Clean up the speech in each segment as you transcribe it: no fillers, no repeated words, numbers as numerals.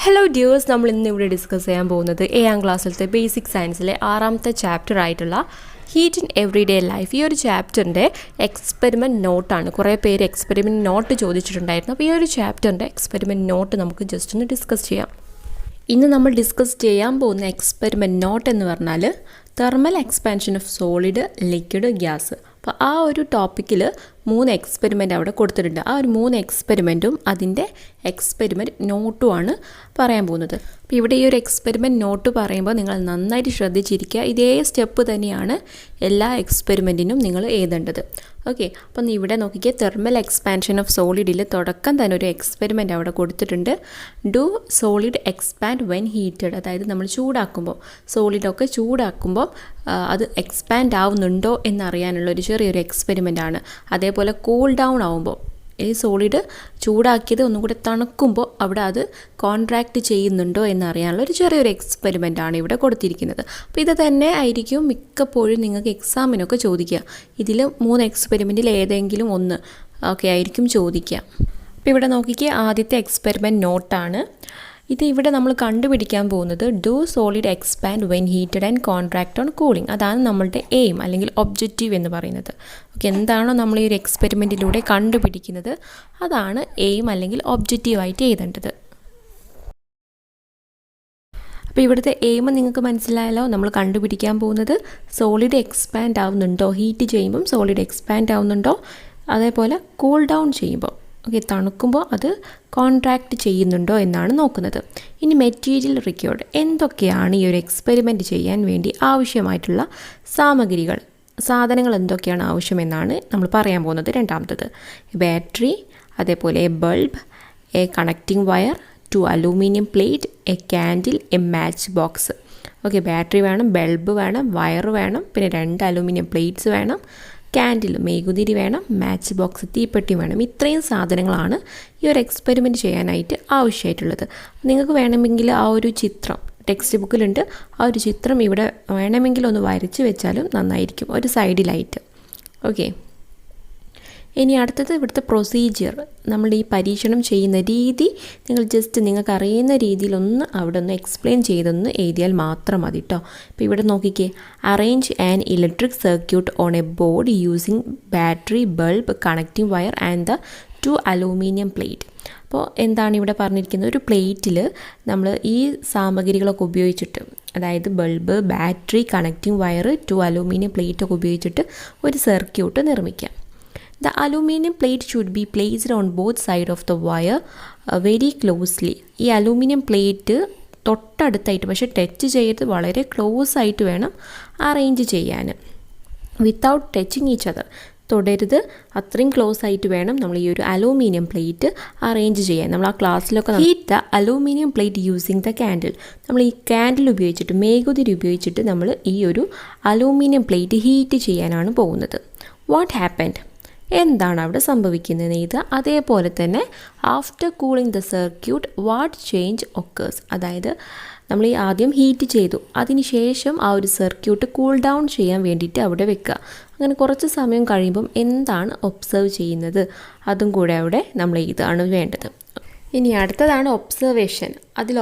Hello dears, നമ്മൾ ഇന്നിവിടെ discuss ചെയ്യാൻ പോകുന്നത് 7ാം ക്ലാസ്സിലത്തെ ബേസിക് സയൻസിലെ 6ാമത്തെ ചാപ്റ്റർ ആയിട്ടുള്ള ഹീറ്റ് ഇൻ എവറിഡേ ലൈഫ്. ഈ ഒരു ചാപ്റ്ററിൻ്റെ എക്സ്പെരിമെൻറ്റ് നോട്ടാണ്. കുറേ പേര് എക്സ്പെരിമെൻറ്റ് നോട്ട് ചോദിച്ചിട്ടുണ്ടായിരുന്നു. അപ്പോൾ ഈ ഒരു ചാപ്റ്ററിൻ്റെ എക്സ്പെരിമെൻറ്റ് നോട്ട് നമുക്ക് ജസ്റ്റ് ഒന്ന് ഡിസ്കസ് ചെയ്യാം. ഇന്ന് നമ്മൾ ഡിസ്കസ് ചെയ്യാൻ പോകുന്ന എക്സ്പെരിമെൻറ്റ് നോട്ട് എന്ന് പറഞ്ഞാൽ thermal expansion of solid, liquid, gas. അപ്പോൾ ആ ഒരു ടോപ്പിക്കിൽ 3 എക്സ്പെരിമെൻ്റ് അവിടെ കൊടുത്തിട്ടുണ്ട്. ആ ഒരു 3 എക്സ്പെരിമെൻറ്റും അതിൻ്റെ എക്സ്പെരിമെൻറ്റ് നോട്ടുമാണ് പറയാൻ പോകുന്നത്. അപ്പോൾ ഇവിടെ ഈ ഒരു എക്സ്പെരിമെൻറ്റ് നോട്ട് പറയുമ്പോൾ നിങ്ങൾ നന്നായിട്ട് ശ്രദ്ധിച്ചിരിക്കുക. ഇതേ സ്റ്റെപ്പ് തന്നെയാണ് എല്ലാ എക്സ്പെരിമെൻറ്റിനും നിങ്ങൾ എഴുതേണ്ടത്. ഓക്കെ, അപ്പം ഇവിടെ നോക്കിക്കുക, തെർമൽ എക്സ്പാൻഷൻ ഓഫ് സോളിഡിൽ തുടക്കം തന്നെ ഒരു എക്സ്പെരിമെൻ്റ് അവിടെ കൊടുത്തിട്ടുണ്ട്. Do solid expand when heated, അതായത് നമ്മൾ ചൂടാക്കുമ്പോൾ, സോളിഡൊക്കെ ചൂടാക്കുമ്പോൾ അത് എക്സ്പാൻഡ് ആവുന്നുണ്ടോ എന്നറിയാനുള്ള ഒരു ചെറിയൊരു എക്സ്പെരിമെൻ്റ് ആണ്. അതേപോലെ കൂൾ ഡൗൺ ആവുമ്പോൾ, ഈ സോളിഡ് ചൂടാക്കിയത് ഒന്നും കൂടെ തണുക്കുമ്പോൾ അവിടെ അത് കോൺട്രാക്റ്റ് ചെയ്യുന്നുണ്ടോ എന്നറിയാനുള്ള ഒരു ചെറിയൊരു എക്സ്പെരിമെൻ്റ് ആണ് ഇവിടെ കൊടുത്തിരിക്കുന്നത്. അപ്പോൾ ഇത് തന്നെ ആയിരിക്കും മിക്കപ്പോഴും നിങ്ങൾക്ക് എക്സാമിനൊക്കെ ചോദിക്കുക. ഇതിൽ 3 എക്സ്പെരിമെൻറ്റിൽ ഏതെങ്കിലും ഒന്ന് ഒക്കെ ആയിരിക്കും ചോദിക്കുക. അപ്പോൾ ഇവിടെ നോക്കിക്കുക, ആദ്യത്തെ എക്സ്പെരിമെൻറ്റ് നോട്ടാണ് ഇത്. ഇവിടെ നമ്മൾ കണ്ടുപിടിക്കാൻ പോകുന്നത് do solid expand when heated and contract on cooling. അതാണ് നമ്മളുടെ എയിം അല്ലെങ്കിൽ ഒബ്ജക്റ്റീവ് എന്ന് പറയുന്നത്. ഓക്കെ, എന്താണോ നമ്മൾ ഈ ഒരു എക്സ്പെരിമെൻറ്റിലൂടെ കണ്ടുപിടിക്കുന്നത് അതാണ് എയിം അല്ലെങ്കിൽ ഒബ്ജക്റ്റീവായിട്ട് എഴുതേണ്ടത്. അപ്പോൾ ഇവിടുത്തെ എയിം നിങ്ങൾക്ക് മനസ്സിലായല്ലോ. നമ്മൾ കണ്ടുപിടിക്കാൻ പോകുന്നത് സോളിഡ് എക്സ്പാൻഡ് ആവുന്നുണ്ടോ, ഹീറ്റ് ചെയ്യുമ്പം സോളിഡ് എക്സ്പാൻഡ് ആവുന്നുണ്ടോ, അതേപോലെ കൂൾ ഡൗൺ ചെയ്യുമ്പോൾ, ഓക്കെ, തണുക്കുമ്പോൾ അത് കോൺട്രാക്റ്റ് ചെയ്യുന്നുണ്ടോ എന്നാണ് നോക്കുന്നത്. ഇനി മെറ്റീരിയൽ റിക്വയർഡ്, എന്തൊക്കെയാണ് ഈ ഒരു എക്സ്പെരിമെൻറ്റ് ചെയ്യാൻ വേണ്ടി ആവശ്യമായിട്ടുള്ള സാധനങ്ങൾ എന്തൊക്കെയാണ് ആവശ്യമെന്നാണ് നമ്മൾ പറയാൻ പോകുന്നത്. രണ്ടാമത്തത് ബാറ്ററി, അതേപോലെ A bulb, A connecting wire, 2 aluminium plate, A candle, A match box. Okay, battery വേണം, ബൾബ് വേണം, വയർ വേണം, പിന്നെ 2 അലൂമിനിയം പ്ലേറ്റ്സ് വേണം, ക്യാൻഡിൽ മെഴുകുതിരി വേണം, മാച്ച് ബോക്സ് തീപ്പെട്ടി വേണം. ഇത്രയും സാധനങ്ങളാണ് ഈ ഒരു എക്സ്പെരിമെൻറ്റ് ചെയ്യാനായിട്ട് ആവശ്യമായിട്ടുള്ളത്. നിങ്ങൾക്ക് വേണമെങ്കിൽ ആ ഒരു ചിത്രം ടെക്സ്റ്റ് ബുക്കിലുണ്ട്, ആ ഒരു ചിത്രം ഇവിടെ വേണമെങ്കിൽ ഒന്ന് വരച്ച് വെച്ചാലും നന്നായിരിക്കും, ഒരു സൈഡിലായിട്ട്. ഓക്കെ, ഇനി അടുത്തത് ഇവിടുത്തെ പ്രൊസീജിയർ. നമ്മൾ ഈ പരീക്ഷണം ചെയ്യുന്ന രീതി നിങ്ങൾക്ക് അറിയുന്ന രീതിയിലൊന്ന് അവിടെ ഒന്ന് എക്സ്പ്ലെയിൻ ചെയ്തൊന്ന് എഴുതിയാൽ മാത്രം മതി കേട്ടോ. ഇപ്പോൾ ഇവിടെ നോക്കിക്കേ, arrange an electric circuit on A board using battery, bulb, connecting wire and the 2 aluminium plate. അപ്പോൾ എന്താണ് ഇവിടെ പറഞ്ഞിരിക്കുന്നത്, ഒരു പ്ലേറ്റിൽ നമ്മൾ ഈ സാമഗ്രികളൊക്കെ ഉപയോഗിച്ചിട്ട്, അതായത് bulb, battery, connecting wire, 2 aluminium പ്ലേറ്റൊക്കെ ഉപയോഗിച്ചിട്ട് ഒരു സർക്യൂട്ട് നിർമ്മിക്കാം. The aluminum plate should be placed on both sides of the wire very closely. ഈ അലൂമിനിയം പ്ലേറ്റ് തൊട്ടടുത്തായിട്ട്, പക്ഷേ ടച്ച് ചെയ്ത് വളരെ ക്ലോസ് ആയിട്ട് വേണം അറേഞ്ച് ചെയ്യാൻ. വിത്തൗട്ട് ടച്ചിങ് ഈച്ച് അതർ, തൊടരുത്, അത്രയും ക്ലോസ് ആയിട്ട് വേണം നമ്മൾ ഈ ഒരു അലൂമിനിയം പ്ലേറ്റ് അറേഞ്ച് ചെയ്യാൻ. നമ്മൾ ആ ക്ലാസ്സിലൊക്കെ heat the aluminium plate using the candle. നമ്മൾ ഈ ക്യാൻഡിൽ ഉപയോഗിച്ചിട്ട്, മെഴുകുതിരി ഉപയോഗിച്ചിട്ട് നമ്മൾ ഈ ഒരു അലൂമിനിയം പ്ലേറ്റ് ഹീറ്റ് ചെയ്യാനാണ് പോകുന്നത്. വാട്ട് ഹാപ്പൻഡ്, എന്താണ് അവിടെ സംഭവിക്കുന്നത് ഇത്. അതേപോലെ തന്നെ after cooling the circuit what change occurs, അതായത് നമ്മൾ ഈ ആദ്യം ഹീറ്റ് ചെയ്തു, അതിനുശേഷം ആ ഒരു സർക്യൂട്ട് കൂൾ ഡൗൺ ചെയ്യാൻ വേണ്ടിയിട്ട് അവിടെ വെക്കുക. അങ്ങനെ കുറച്ച് സമയം കഴിയുമ്പം എന്താണ് ഒബ്സർവ് ചെയ്യുന്നത് അതും കൂടെ അവിടെ നമ്മൾ ഇതാണ് വേണ്ടത്. ഇനി അടുത്തതാണ് ഒബ്സർവേഷൻ.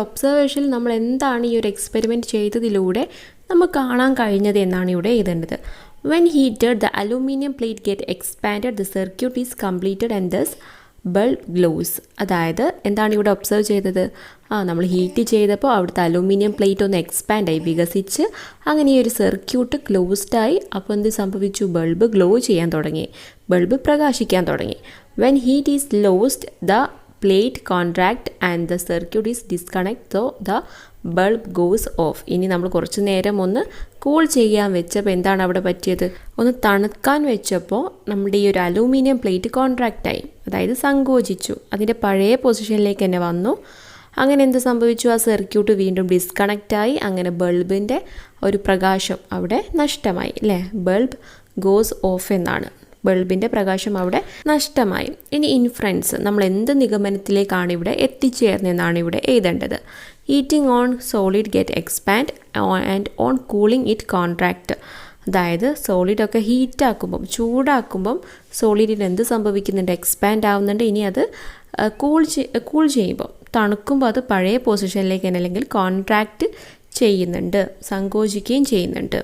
ഒബ്സർവേഷനിൽ നമ്മൾ എന്താണ് ഈ ഒരു എക്സ്പെരിമെൻറ്റ് ചെയ്തതിലൂടെ നമുക്ക് കാണാൻ കഴിഞ്ഞത് എന്നാണ് ഇവിടെ എഴുതേണ്ടത്. When heated, the aluminum plate get expanded, the circuit is completed and thus bulb glows. അതായത് എന്താണ് ഇവിടെ ഒബ്സർവ് ചെയ്തത്, നമ്മൾ ഹീറ്റ് ചെയ്തപ്പോൾ അവിടുത്തെ അലൂമിനിയം പ്ലേറ്റ് ഒന്ന് എക്സ്പാൻഡായി, വികസിച്ച് അങ്ങനെ ഈ ഒരു സർക്യൂട്ട് ക്ലോസ്ഡായി. അപ്പോൾ എന്ത് സംഭവിച്ചു, ബൾബ് ഗ്ലോ ചെയ്യാൻ തുടങ്ങി, ബൾബ് പ്രകാശിക്കാൻ തുടങ്ങി. When heat is lost, the plate contract and the circuit is disconnect, so the bulb goes off. ഇനി നമ്മൾ കുറച്ച് നേരം ഒന്ന് കൂൾ ചെയ്യാൻ വെച്ചപ്പോൾ എന്താണ് അവിടെ പറ്റിയത്, ഒന്ന് തണുക്കാൻ വെച്ചപ്പോൾ നമ്മുടെ ഈ ഒരു അലൂമിനിയം പ്ലേറ്റ് കോൺട്രാക്റ്റായി, അതായത് സങ്കോചിച്ചു, അതിൻ്റെ പഴയ പൊസിഷനിലേക്ക് തന്നെ വന്നു. അങ്ങനെ എന്ത് സംഭവിച്ചു, ആ സർക്യൂട്ട് വീണ്ടും ഡിസ്കണക്റ്റായി. അങ്ങനെ ബൾബിൻ്റെ ഒരു പ്രകാശം അവിടെ നഷ്ടമായി, അല്ലേ. ബൾബ് ഗോസ് ഓഫ് എന്നാണ്, ബൾബിൻ്റെ പ്രകാശം അവിടെ നഷ്ടമായി. ഇനി ഇൻഫറൻസ്, നമ്മൾ എന്ത് നിഗമനത്തിലേക്കാണ് ഇവിടെ എത്തിച്ചേർന്നതെന്നാണ് ഇവിടെ എഴുതേണ്ടത്. Heating on solid get expand and on cooling it contract. അതായത് സോളിഡൊക്കെ ഹീറ്റാക്കുമ്പം, ചൂടാക്കുമ്പം സോളിഡിന് എന്ത് സംഭവിക്കുന്നുണ്ട്, എക്സ്പാൻഡ് ആവുന്നുണ്ട്. ഇനി അത് കൂൾ ചെയ്യുമ്പോൾ, തണുക്കുമ്പോൾ അത് പഴയ പൊസിഷനിലേക്ക് തന്നെ അല്ലെങ്കിൽ കോൺട്രാക്റ്റ് ചെയ്യുന്നുണ്ട്, സങ്കോചിക്കുകയും ചെയ്യുന്നുണ്ട്.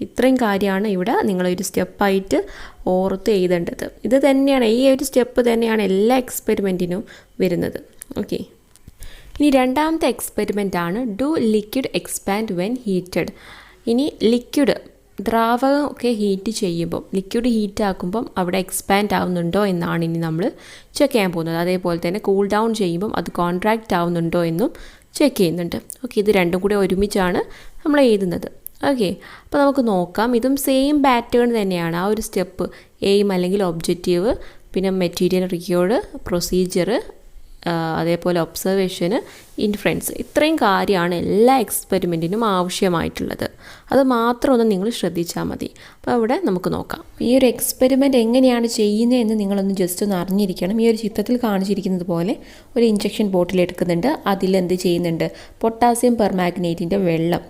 ഇത്രയും കാര്യമാണ് ഇവിടെ നിങ്ങളൊരു സ്റ്റെപ്പായിട്ട് ഓർത്ത് എഴുതേണ്ടത്. ഇത് തന്നെയാണ്, ഈ ഒരു സ്റ്റെപ്പ് തന്നെയാണ് എല്ലാ എക്സ്പെരിമെൻറ്റിനും വരുന്നത്. ഓക്കെ, ഇനി രണ്ടാമത്തെ എക്സ്പെരിമെൻ്റ് ആണ് do liquid expand when heated. ഇനി ലിക്വിഡ് ദ്രാവകം ഒക്കെ ഹീറ്റ് ചെയ്യുമ്പം, ലിക്വിഡ് ഹീറ്റ് ആക്കുമ്പം അവിടെ എക്സ്പാൻഡ് ആവുന്നുണ്ടോ എന്നാണ് ഇനി നമ്മൾ ചെക്ക് ചെയ്യാൻ പോകുന്നത്. അതേപോലെ തന്നെ കൂൾ ഡൗൺ ചെയ്യുമ്പം അത് കോൺട്രാക്റ്റ് ആവുന്നുണ്ടോ എന്നും ചെക്ക് ചെയ്യുന്നുണ്ട്. ഓക്കെ, ഇത് രണ്ടും കൂടി ഒരുമിച്ചാണ് നമ്മൾ എഴുതുന്നത്. ഓക്കെ, അപ്പോൾ നമുക്ക് നോക്കാം. ഇതും സെയിം പാറ്റേൺ തന്നെയാണ്. ആ ഒരു സ്റ്റെപ്പ് എയിം അല്ലെങ്കിൽ ഒബ്ജക്റ്റീവ്, പിന്നെ മെറ്റീരിയൽ റിക്വേർഡ്, പ്രൊസീജിയർ, അതേപോലെ ഒബ്സർവേഷന്, ഇൻഫറൻസ്, ഇത്രയും കാര്യമാണ് എല്ലാ എക്സ്പെരിമെൻറ്റിനും ആവശ്യമായിട്ടുള്ളത്. അത് മാത്രം ഒന്ന് നിങ്ങൾ ശ്രദ്ധിച്ചാൽ മതി. അപ്പോൾ അവിടെ നമുക്ക് നോക്കാം ഈ ഒരു എക്സ്പെരിമെൻറ്റ് എങ്ങനെയാണ് ചെയ്യുന്നതെന്ന് നിങ്ങളൊന്ന് ജസ്റ്റ് ഒന്ന് അറിഞ്ഞിരിക്കണം. ഈ ഒരു ചിത്രത്തിൽ കാണിച്ചിരിക്കുന്നത് പോലെ ഒരു ഇഞ്ചക്ഷൻ ബോട്ടിൽ എടുക്കുന്നുണ്ട്. അതിലെന്ത് ചെയ്യുന്നുണ്ട്, പൊട്ടാസ്യം പെർമാഗ്നേറ്റിൻ്റെ വെള്ളം,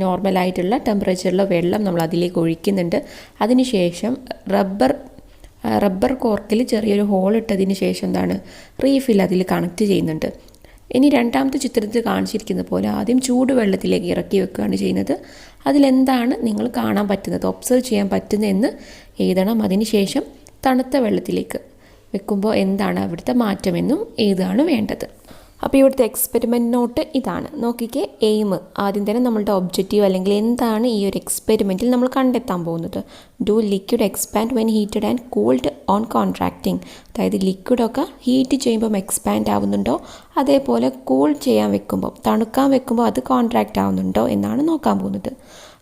നോർമലായിട്ടുള്ള ടെമ്പറേച്ചറിലുള്ള വെള്ളം നമ്മൾ അതിലേക്ക് ഒഴിക്കുന്നുണ്ട്. അതിനുശേഷം റബ്ബർ കോർക്കിൽ ചെറിയൊരു ഹോൾ ഇട്ടതിന് ശേഷം എന്താണ്, റീഫിൽ അതിൽ കണക്ട് ചെയ്യുന്നുണ്ട്. ഇനി രണ്ടാമത്തെ ചിത്രത്തിൽ കാണിച്ചിരിക്കുന്ന പോലെ ആദ്യം ചൂടുവെള്ളത്തിലേക്ക് ഇറക്കി വെക്കുകയാണ് ചെയ്യുന്നത്. അതിലെന്താണ് നിങ്ങൾ കാണാൻ പറ്റുന്നത്, ഒബ്സർവ് ചെയ്യാൻ പറ്റുന്നതെന്ന് എഴുതണം. അതിനുശേഷം തണുത്ത വെള്ളത്തിലേക്ക് വെക്കുമ്പോൾ എന്താണ് അവിടുത്തെ മാറ്റമെന്നും എഴുതാണ് വേണ്ടത്. അപ്പോൾ ഇവിടുത്തെ എക്സ്പെരിമെൻറ്റ് നോട്ട് ഇതാണ്. നോക്കിക്കേ, എയിം ആദ്യം തന്നെ നമ്മളുടെ ഒബ്ജക്റ്റീവ് അല്ലെങ്കിൽ എന്താണ് ഈ ഒരു എക്സ്പെരിമെൻറ്റിൽ നമ്മൾ കണ്ടെത്താൻ പോകുന്നത്. Do liquid expand when heated and cooled on contracting. അതായത് ലിക്വിഡൊക്കെ ഹീറ്റ് ചെയ്യുമ്പം എക്സ്പാൻഡ് ആവുന്നുണ്ടോ, അതേപോലെ കൂൾ ചെയ്യാൻ വെക്കുമ്പോൾ, തണുക്കാൻ വെക്കുമ്പോൾ അത് കോൺട്രാക്റ്റ് ആവുന്നുണ്ടോ എന്നാണ് നോക്കാൻ പോകുന്നത്.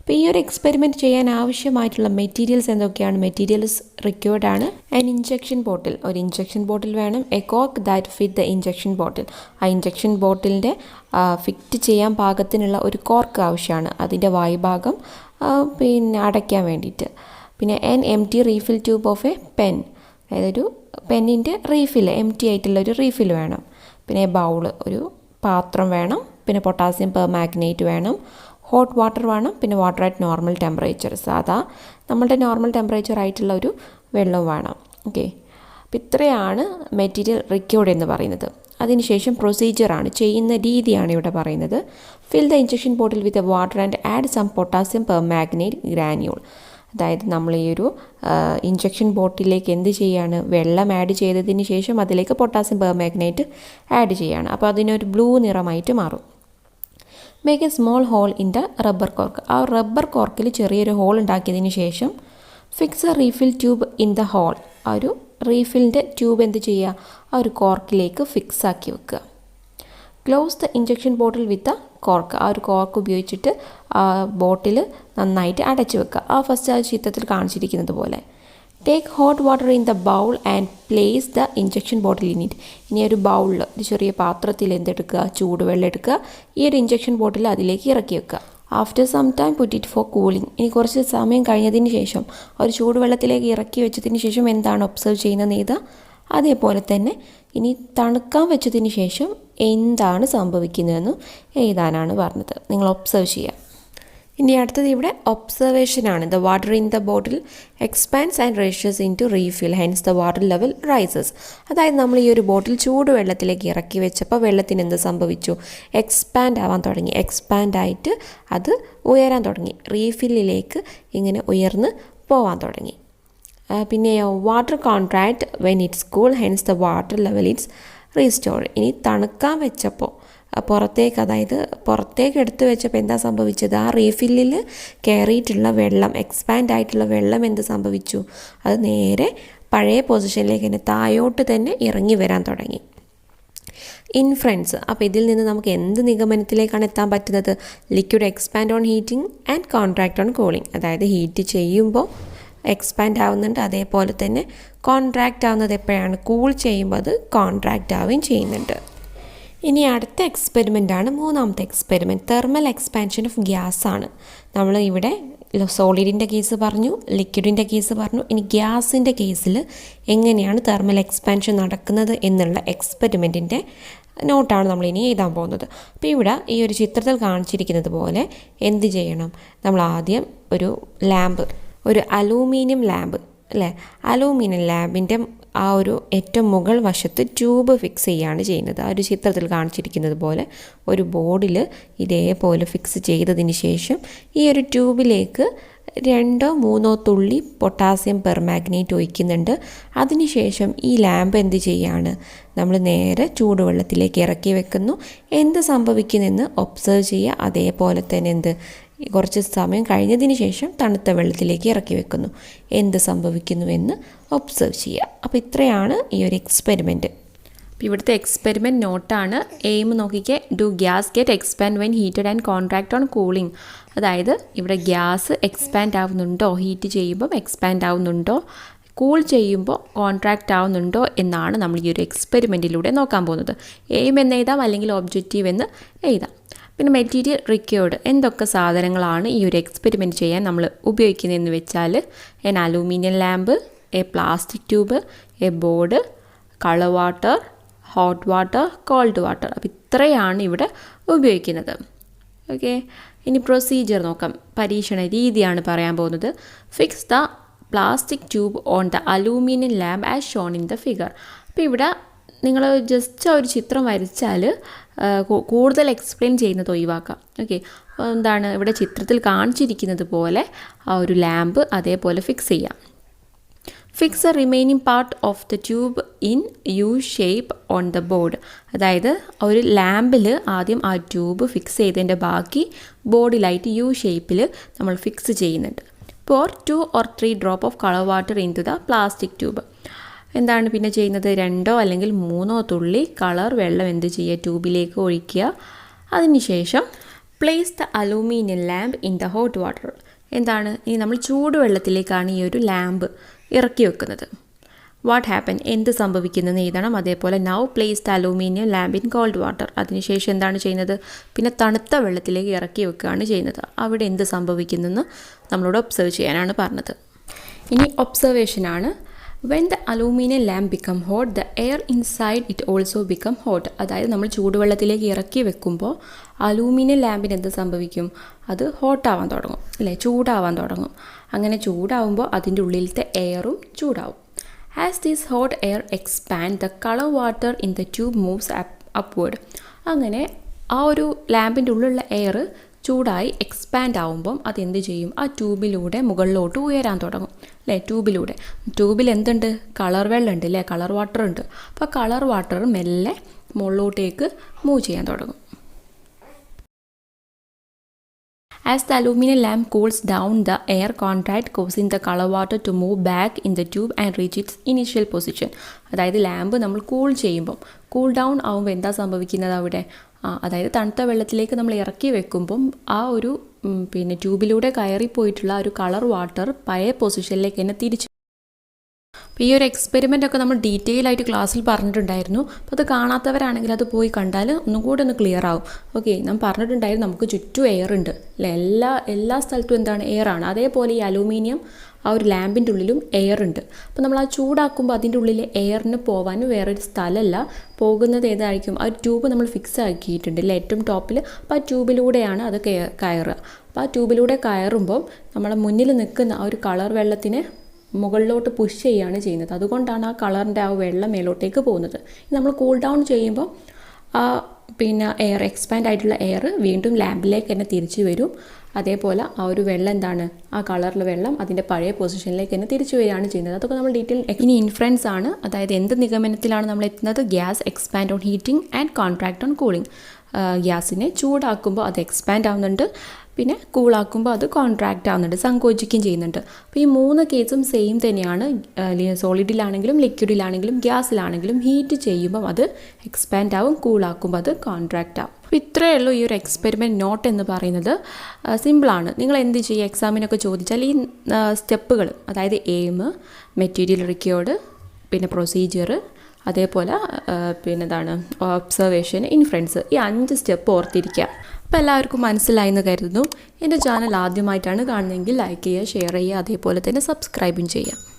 അപ്പോൾ ഈ ഒരു എക്സ്പെരിമെൻറ്റ് ചെയ്യാൻ ആവശ്യമായിട്ടുള്ള മെറ്റീരിയൽസ് എന്തൊക്കെയാണ്? മെറ്റീരിയൽസ് റിക്വേർഡ് ആണ് ആൻ ഇഞ്ചക്ഷൻ ബോട്ടിൽ, ഒരു ഇഞ്ചക്ഷൻ ബോട്ടിൽ വേണം. എ കോക്ക് that fit the injection bottle, ആ ഇഞ്ചക്ഷൻ ബോട്ടിലിൻ്റെ ഫിറ്റ് ചെയ്യാൻ പാകത്തിനുള്ള ഒരു കോർക്ക് ആവശ്യമാണ്, അതിൻ്റെ വായുഭാഗം പിന്നെ അടയ്ക്കാൻ വേണ്ടിയിട്ട്. പിന്നെ N M T refill tube of A pen, അതായത് ഒരു പെന്നിൻ്റെ റീഫിൽ, എം ടി ആയിട്ടുള്ള ഒരു റീഫിൽ വേണം. പിന്നെ ബൗള്, ഒരു പാത്രം വേണം. പിന്നെ പൊട്ടാസ്യം പെർമാഗ്നേറ്റ് വേണം. ഹോട്ട് വാട്ടർ വേണം. പിന്നെ വാട്ടർ അറ്റ് നോർമൽ ടെമ്പറേച്ചർ, സാധാ നമ്മളുടെ നോർമൽ ടെമ്പറേച്ചർ ആയിട്ടുള്ള ഒരു വെള്ളം വേണം. ഓക്കെ, അപ്പോൾ ഇത്രയാണ് മെറ്റീരിയൽ റിക്വേർഡ് എന്ന് പറയുന്നത്. അതിനുശേഷം പ്രൊസീജിയറാണ്, ചെയ്യുന്ന രീതിയാണ് ഇവിടെ പറയുന്നത്. Fill the injection bottle with water and add some potassium permanganate granule. അതായത് നമ്മൾ ഈ ഒരു ഇഞ്ചക്ഷൻ ബോട്ടിലേക്ക് എന്ത് ചെയ്യാണ്, വെള്ളം ആഡ് ചെയ്തതിന് ശേഷം അതിലേക്ക് പൊട്ടാസ്യം പെർമാഗ്നേറ്റ് ആഡ് ചെയ്യാണ്. അപ്പോൾ അതിനൊരു ബ്ലൂ നിറമായിട്ട് മാറും. Make a small hole in the rubber cork. ആ റബ്ബർ കോർക്കിൽ ചെറിയൊരു ഹോൾ ഉണ്ടാക്കിയതിന് ശേഷം fix a refill tube in the hole. ആ ഒരു റീഫിലിൻ്റെ ട്യൂബ് എന്ത് ചെയ്യുക, ആ ഒരു കോർക്കിലേക്ക് ഫിക്സ് ആക്കി വെക്കുക. Close the injection bottle with a cork. ആ ഒരു കോർക്ക് ഉപയോഗിച്ചിട്ട് ആ ബോട്ടിൽ നന്നായിട്ട് അടച്ചു വെക്കുക. ആ ഫസ്റ്റ് ആ ചിത്രത്തിൽ കാണിച്ചിരിക്കുന്നത് പോലെ. Take hot water in the bowl and place the injection bottle in it. ഇനി ഒരു ബൗളിൽ, ഒരു ചെറിയ പാത്രത്തിൽ എന്തെടുക്കുക, ചൂടുവെള്ളം എടുക്കുക. ഈ ഒരു ഇഞ്ചക്ഷൻ ബോട്ടിൽ അതിലേക്ക് ഇറക്കി വെക്കുക. After some time put it for cooling. ഇനി കുറച്ച് സമയം കഴിഞ്ഞതിന് ശേഷം ഒരു ചൂടുവെള്ളത്തിലേക്ക് ഇറക്കി വെച്ചതിന് ശേഷം എന്താണ് ഒബ്സർവ് ചെയ്യുന്നത് എഴുതുക. അതേപോലെ തന്നെ ഇനി തണുക്കാൻ വെച്ചതിന് ശേഷം എന്താണ് സംഭവിക്കുന്നതെന്ന് എഴുതാനാണ് പറഞ്ഞത്. നിങ്ങൾ ഒബ്സർവ് ചെയ്യുക. ഇനി അടുത്തത് ഇവിടെ ഒബ്സർവേഷനാണ്. The water in the bottle expands and rises into refill, hence the water level rises. അതായത് നമ്മൾ ഈ ഒരു ബോട്ടിൽ ചൂടുവെള്ളത്തിലേക്ക് ഇറക്കി വെച്ചപ്പോൾ വെള്ളത്തിന് എന്ത് സംഭവിച്ചു, എക്സ്പാൻഡ് ആവാൻ തുടങ്ങി. എക്സ്പാൻഡ് ആയിട്ട് അത് ഉയരാൻ തുടങ്ങി, റീഫില്ലിലേക്ക് ഇങ്ങനെ ഉയർന്ന് പോവാൻ തുടങ്ങി. പിന്നെ water contract when it's cool, hence the water level it's restored. ഇനി തണുക്കാൻ വെച്ചപ്പോൾ പുറത്തേക്ക്, അതായത് പുറത്തേക്ക് എടുത്ത് വെച്ചപ്പോൾ എന്താ സംഭവിച്ചത്, ആ റീഫില്ലിൽ കയറിയിട്ടുള്ള വെള്ളം, എക്സ്പാൻഡ് ആയിട്ടുള്ള വെള്ളം എന്ത് സംഭവിച്ചു, അത് നേരെ പഴയ പൊസിഷനിലേക്ക് തന്നെ താഴോട്ട് തന്നെ ഇറങ്ങി വരാൻ തുടങ്ങി. ഇൻഫറൻസ്. അപ്പോൾ ഇതിൽ നിന്ന് നമുക്ക് എന്ത് നിഗമനത്തിലേക്കാണ് എത്താൻ പറ്റുന്നത്, liquid expand on heating and contract on cooling. അതായത് ഹീറ്റ് ചെയ്യുമ്പോൾ എക്സ്പാൻഡ് ആവുന്നുണ്ട്, അതേപോലെ തന്നെ കോൺട്രാക്റ്റ് ആവുന്നത് എപ്പോഴാണ്, കൂൾ ചെയ്യുമ്പോൾ അത് കോൺട്രാക്റ്റ് ആവുകയും ചെയ്യുന്നുണ്ട്. ഇനി അടുത്ത എക്സ്പെരിമെൻ്റാണ് മൂന്നാമത്തെ experiment, thermal expansion of gas ആണ്. നമ്മൾ ഇവിടെ സോളിഡിൻ്റെ കേസ് പറഞ്ഞു, ലിക്വിഡിൻ്റെ കേസ് പറഞ്ഞു. ഇനി ഗ്യാസിൻ്റെ കേസിൽ എങ്ങനെയാണ് തെർമൽ എക്സ്പാൻഷൻ നടക്കുന്നത് എന്നുള്ള എക്സ്പെരിമെൻറ്റിൻ്റെ നോട്ടാണ് നമ്മളിനി എഴുതാൻ പോകുന്നത്. അപ്പോൾ ഇവിടെ ഈ ഒരു ചിത്രത്തിൽ കാണിച്ചിരിക്കുന്നത് പോലെ എന്ത് ചെയ്യണം, നമ്മൾ ആദ്യം ഒരു ലാമ്പ്, ഒരു അലൂമിനിയം ലാമ്പ് അല്ലേ, അലൂമിനിയം ലാമ്പിൻ്റെ ആ ഒരു ഏറ്റവും മുകൾ വശത്ത് ട്യൂബ് ഫിക്സ് ചെയ്യുകയാണ് ചെയ്യുന്നത്. ആ ഒരു ചിത്രത്തിൽ കാണിച്ചിരിക്കുന്നത് പോലെ ഒരു ബോർഡിൽ ഇതേപോലെ ഫിക്സ് ചെയ്തതിന് ശേഷം ഈ ഒരു ട്യൂബിലേക്ക് 2-3 തുള്ളി പൊട്ടാസ്യം പെർമാഗ്നേറ്റ് ഒഴിക്കുന്നുണ്ട്. അതിനുശേഷം ഈ ലാമ്പ് എന്ത് ചെയ്യാണ്, നമ്മൾ നേരെ ചൂടുവെള്ളത്തിലേക്ക് ഇറക്കി വെക്കുന്നു. എന്ത് സംഭവിക്കുന്നെന്ന് ഒബ്സർവ് ചെയ്യുക. അതേപോലെ തന്നെ കുറച്ച് സമയം കഴിഞ്ഞതിന് ശേഷം തണുത്ത വെള്ളത്തിലേക്ക് ഇറക്കി വെക്കുന്നു. എന്ത് സംഭവിക്കുന്നുവെന്ന് ഒബ്സർവ് ചെയ്യുക. അപ്പോൾ ഇത്രയാണ് ഈ ഒരു എക്സ്പെരിമെൻറ്റ്. അപ്പോൾ ഇവിടുത്തെ എക്സ്പെരിമെൻറ്റ് നോട്ടാണ്. എയിം നോക്കിക്കേ, do gas get expand when heated and contract on cooling. അതായത് ഇവിടെ ഗ്യാസ് എക്സ്പാൻഡ് ആവുന്നുണ്ടോ, ഹീറ്റ് ചെയ്യുമ്പം എക്സ്പാൻഡ് ആവുന്നുണ്ടോ, കൂൾ ചെയ്യുമ്പോൾ കോൺട്രാക്റ്റ് ആവുന്നുണ്ടോ എന്നാണ് നമ്മൾ ഈ ഒരു എക്സ്പെരിമെൻറ്റിലൂടെ നോക്കാൻ പോകുന്നത്. എയിം എന്ന് എഴുതാം, അല്ലെങ്കിൽ ഒബ്ജക്റ്റീവ് എന്ന് എഴുതാം. പിന്നെ മെറ്റീരിയൽ റിക്വേർഡ്, എന്തൊക്കെ സാധനങ്ങളാണ് ഈ ഒരു എക്സ്പെരിമെൻറ്റ് ചെയ്യാൻ നമ്മൾ ഉപയോഗിക്കുന്നതെന്ന് വെച്ചാൽ N aluminium lamp, A plastic tube, A board, colour water, hot water, called water. അപ്പോൾ ഇത്രയാണ് ഇവിടെ ഉപയോഗിക്കുന്നത്. ഓക്കെ, ഇനി പ്രൊസീജിയർ നോക്കാം. പരീക്ഷണ രീതിയാണ് പറയാൻ പോകുന്നത്. Fix the plastic tube on the aluminium lamp as shown in the figure. അപ്പോൾ ഇവിടെ നിങ്ങൾ ജസ്റ്റ് ഒരു ചിത്രം വരച്ചാൽ കൂടുതൽ എക്സ്പ്ലെയിൻ ചെയ്യുന്നത് ഒഴിവാക്കാം. ഓക്കെ, അപ്പോൾ എന്താണ് ഇവിടെ ചിത്രത്തിൽ കാണിച്ചിരിക്കുന്നത് പോലെ ആ ഒരു ലാമ്പ് അതേപോലെ ഫിക്സ് ചെയ്യാം. Fix a remaining part of the tube in U shape on the board. അതായത് ഒരു ലാമ്പിൽ ആദ്യം ആ ട്യൂബ് ഫിക്സ് ചെയ്തതിൻ്റെ ബാക്കി ബോർഡിലായിട്ട് യു ഷേപ്പിൽ നമ്മൾ ഫിക്സ് ചെയ്യുന്നുണ്ട്. pour 2 or 3 drop of color water into the plastic tube. എന്താണ് പിന്നെ ചെയ്യുന്നത്, 2 അല്ലെങ്കിൽ 3 തുള്ളി കളർ വെള്ളം എന്ത് ചെയ്യുക, ട്യൂബിലേക്ക് ഒഴിക്കുക. അതിനുശേഷം place the aluminium lamp in the hot water. എന്താണ്, ഇനി നമ്മൾ ചൂടുവെള്ളത്തിലേക്കാണ് ഈ ഒരു ലാമ്പ് ഇറക്കി വെക്കുന്നത്. വാട്ട് ഹാപ്പൻ, എന്ത് സംഭവിക്കുന്നതെന്ന് എഴുതണം. അതേപോലെ now place the aluminium lamp in called water. അതിനുശേഷം എന്താണ് ചെയ്യുന്നത്, പിന്നെ തണുത്ത വെള്ളത്തിലേക്ക് ഇറക്കി വെക്കുകയാണ് ചെയ്യുന്നത്. അവിടെ എന്ത് സംഭവിക്കുന്നെന്ന് നമ്മളോട് ഒബ്സർവ് ചെയ്യാനാണ് പറഞ്ഞത്. ഇനി ഒബ്സർവേഷനാണ്. When the aluminium lamp become hot the air inside it also become hot. അതായത് നമ്മൾ ചൂടുവെള്ളത്തിലേക്ക് ഇറക്കി വെക്കുമ്പോൾ അലൂമിനിയം ലാമ്പിന് എന്ത് സംഭവിക്കും, അത് ഹോട്ടാവാൻ തുടങ്ങും അല്ലേ, ചൂടാവാൻ തുടങ്ങും. അങ്ങനെ ചൂടാവുമ്പോൾ അതിൻ്റെ ഉള്ളിലത്തെ എയറും ചൂടാവും. As this hot air expands, the color water in the tube moves upward. അങ്ങനെ ആ ഒരു ലാമ്പിൻ്റെ ഉള്ളിലുള്ള എയർ ചൂടായി എക്സ്പാൻഡ് ആവുമ്പം അതെന്ത് ചെയ്യും, ആ ട്യൂബിലൂടെ മുകളിലോട്ട് ഉയരാൻ തുടങ്ങും അല്ലേ. ട്യൂബിൽ എന്തുണ്ട്, കളർ വെള്ളം ഉണ്ട് അല്ലേ, കളർ വാട്ടർ ഉണ്ട്. അപ്പോൾ കളർ വാട്ടർ മെല്ലെ മുകളിലോട്ടേക്ക് മൂവ് ചെയ്യാൻ തുടങ്ങും. As the aluminum lamp cools down, the air contracts, causing the color water to move back in the tube and reach its initial position. അതായത് ലാമ്പ് നമ്മൾ കൂൾ ഡൗൺ ആവുമ്പോൾ എന്താ സംഭവിക്കുന്നത് അവിടെ, അതായത് തണുത്ത വെള്ളത്തിലേക്ക് നമ്മൾ ഇറക്കി വെക്കുമ്പം ആ ഒരു പിന്നെ ട്യൂബിലൂടെ കയറിപ്പോയിട്ടുള്ള ഒരു കളർ വാട്ടർ പഴയ പൊസിഷനിലേക്ക് തന്നെ തിരിച്ചു. അപ്പോൾ ഈ ഒരു എക്സ്പെരിമെൻ്റ് ഒക്കെ നമ്മൾ ഡീറ്റെയിൽ ആയിട്ട് ക്ലാസ്സിൽ പറഞ്ഞിട്ടുണ്ടായിരുന്നു. അപ്പോൾ അത് കാണാത്തവരാണെങ്കിൽ അത് പോയി കണ്ടാൽ ഒന്നുകൂടി ഒന്ന് ക്ലിയർ ആവും. ഓക്കെ, ഞാൻ പറഞ്ഞിട്ടുണ്ടായിരുന്നു നമുക്ക് ചുറ്റും എയർ ഉണ്ട് അല്ലേ, എല്ലാ സ്ഥലത്തും എന്താണ്, എയർ ആണ്. അതേപോലെ ഈ അലൂമിനിയം ആ ഒരു ലാമ്പിൻ്റെ ഉള്ളിലും എയർ ഉണ്ട്. അപ്പോൾ നമ്മൾ ആ ചൂടാക്കുമ്പോൾ അതിൻ്റെ ഉള്ളിൽ എയറിന് പോകാനും വേറൊരു സ്ഥലമല്ല, പോകുന്നത് ഏതായിരിക്കും, ആ ട്യൂബ് നമ്മൾ ഫിക്സ് ആക്കിയിട്ടുണ്ട് അല്ലേ ഏറ്റവും ടോപ്പിൽ. അപ്പോൾ ആ ട്യൂബിലൂടെയാണ് അത് കയറുക. അപ്പോൾ ആ ട്യൂബിലൂടെ കയറുമ്പോൾ നമ്മളെ മുന്നിൽ നിൽക്കുന്ന ആ ഒരു കളർ വെള്ളത്തിനെ മുകളിലോട്ട് പുഷ് ചെയ്യുകയാണ് ചെയ്യുന്നത്. അതുകൊണ്ടാണ് ആ കളറിൻ്റെ ആ വെള്ളം മേലോട്ടേക്ക് പോകുന്നത്. നമ്മൾ കൂൾ ഡൗൺ ചെയ്യുമ്പോൾ ആ പിന്നെ എയർ എക്സ്പാൻഡ് ആയിട്ടുള്ള എയർ വീണ്ടും ലാമ്പിലേക്ക് തന്നെ തിരിച്ചു വരും. അതേപോലെ ആ ഒരു വെള്ളം എന്താണ്, ആ കളറിലെ വെള്ളം അതിൻ്റെ പഴയ പൊസിഷനിലേക്ക് തന്നെ തിരിച്ചു വരികയാണ് ചെയ്യുന്നത്. അതൊക്കെ നമ്മൾ ഡീറ്റെയിൽ. ഇനി ഇൻഫറൻസ് ആണ്, അതായത് എന്ത് നിഗമനത്തിലാണ് നമ്മൾ എത്തുന്നത്, gas expand on heating and contract on cooling. ഗ്യാസിനെ ചൂടാക്കുമ്പോൾ അത് എക്സ്പാൻഡ് ആവുന്നുണ്ട്, പിന്നെ കൂളാക്കുമ്പോൾ അത് കോൺട്രാക്റ്റ് ആവുന്നുണ്ട്, സങ്കോചിക്കുകയും ചെയ്യുന്നുണ്ട്. അപ്പോൾ ഈ 3 കേസും സെയിം തന്നെയാണ്. സോളിഡിലാണെങ്കിലും ലിക്വിഡിലാണെങ്കിലും ഗ്യാസിലാണെങ്കിലും ഹീറ്റ് ചെയ്യുമ്പം അത് എക്സ്പാൻഡ് ആവും, കൂളാക്കുമ്പോൾ അത് കോൺട്രാക്റ്റ് ആവും. അപ്പോൾ ഇത്രയേ ഉള്ളൂ ഈ ഒരു എക്സ്പെരിമെൻറ്റ് നോട്ട് എന്ന് പറയുന്നത്. സിമ്പിളാണ്. നിങ്ങൾ എന്ത് ചെയ്യുക, എക്സാമിനൊക്കെ ചോദിച്ചാൽ ഈ സ്റ്റെപ്പുകൾ, അതായത് എയിം, മെറ്റീരിയൽ റിക്വേർഡ്, പിന്നെ പ്രൊസീജിയർ, അതേപോലെ പിന്നെന്താണ് ഒബ്സർവേഷൻ, ഇൻഫറൻസ്, ഈ 5 സ്റ്റെപ്പ് ഓർത്തിരിക്കുക. അപ്പോൾ എല്ലാവർക്കും മനസ്സിലായി എന്ന് കരുതുന്നു. എൻ്റെ ചാനൽ ആദ്യമായിട്ടാണ് കാണുന്നതെങ്കിൽ ലൈക്ക് ചെയ്യുക, ഷെയർ ചെയ്യുക, അതേപോലെ തന്നെ സബ്സ്ക്രൈബും ചെയ്യുക.